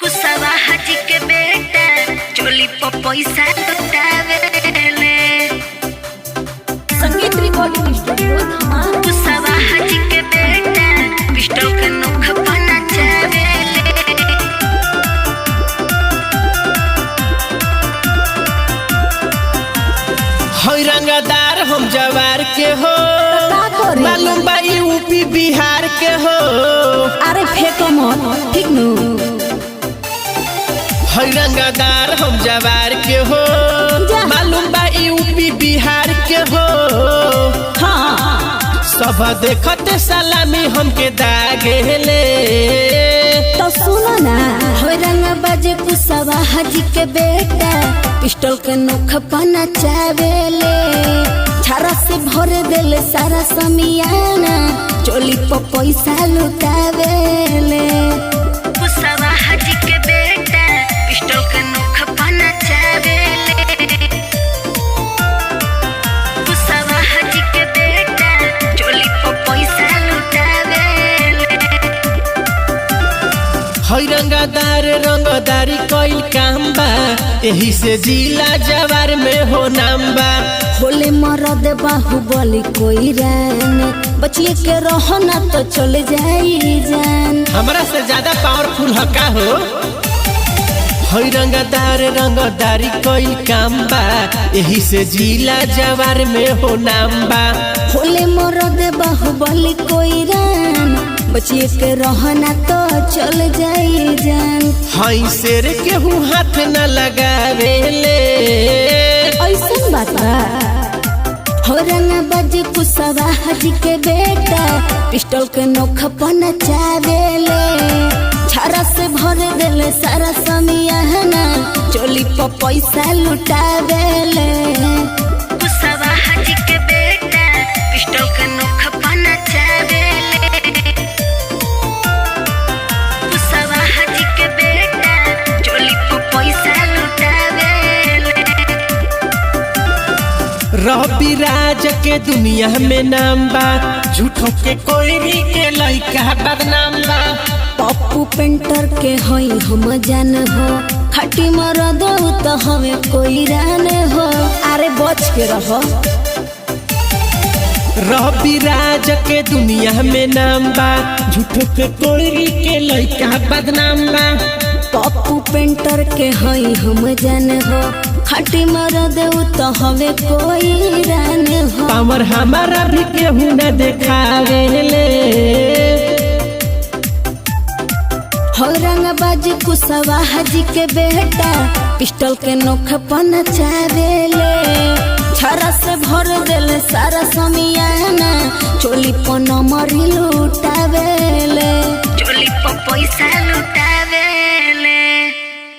कुसवा हाजी के बेटा चोली पर पैसा लुटावेले। संगीत रिकॉर्डिंग स्टूडियो धमाल। कुसवा हाजी के बेटा पिस्टल के नोक पर नचावेले। हई रंगदार हम जवार के हो, मालूम बा यूपी बिहार के हो। अरे फेंको मत, ठीक नु। हई रंगदार हम जवार के हो, मालूम बा यूपी बिहार के हो। हाँ सब देखते सलामी हमके दागेले। तो सुनो ना, हो रंग बाजे कुसवा हाजी के बेटा पिस्टल के नोक पर नचावेले। छारा से भर देले सारा समियाना, चोली पर पैसा लुटावेले। कुसवा हाजी के बेटा पिस्टल के नोक पर नचावेले। कुसवा हाजी के बेटा चोली पर पैसा लुटावेले। हई रंगदारी कईल काम बा, एही से जिला जवार में हो नाम बा। होले मरद बाहुबली कोई रान, बचिए के रहो ना तो चले जाई जान। हमरा से ज्यादा पावरफुल हका हो। हई रंगदारी कईल काम बा, एही से जिला जवार में हो नाम बा। होले मरद बाहुबली कोई रान, बचिए के रहो ना तो चले जाई जान। हई शेर केहू हाथ न लगावेले। ऐसन बात बा। हो रंग बाजे कुसवा हाजी के बेटा पिस्टल के नोक पर नचावेले। छारा से भर देले सारा समियाना, चोली पर पैसा लुटावेले। कुसवा हाजी के बेटा पिस्टल के नोक पर नचावेले। कुसवा हाजी के बेटा चोली पर पैसा लुटावेले। रवि राज के दुनिया में नाम बा, झूठो के कोयरी के लइका बदनाम बा। पप्पू पेंटर के होई हम जान हो, खटी मरद तो हमें कोई रान हो। अरे बच के रहो। रवि राज के दुनिया में नाम बा, झूठो के कोयरी के लइका बदनाम बा। पप्पू पेंटर के होई हम जान हो, खटी मरद तो हमें कोई रान हो। पावर हमारा भी केहू न देखावेले। हो रंग बाजे कुसवा हाजी के बेटा पिस्टल के नोक पर नचावेले। छारा से भर देले सारा समियाना, चोली पर नमरी लुटावे।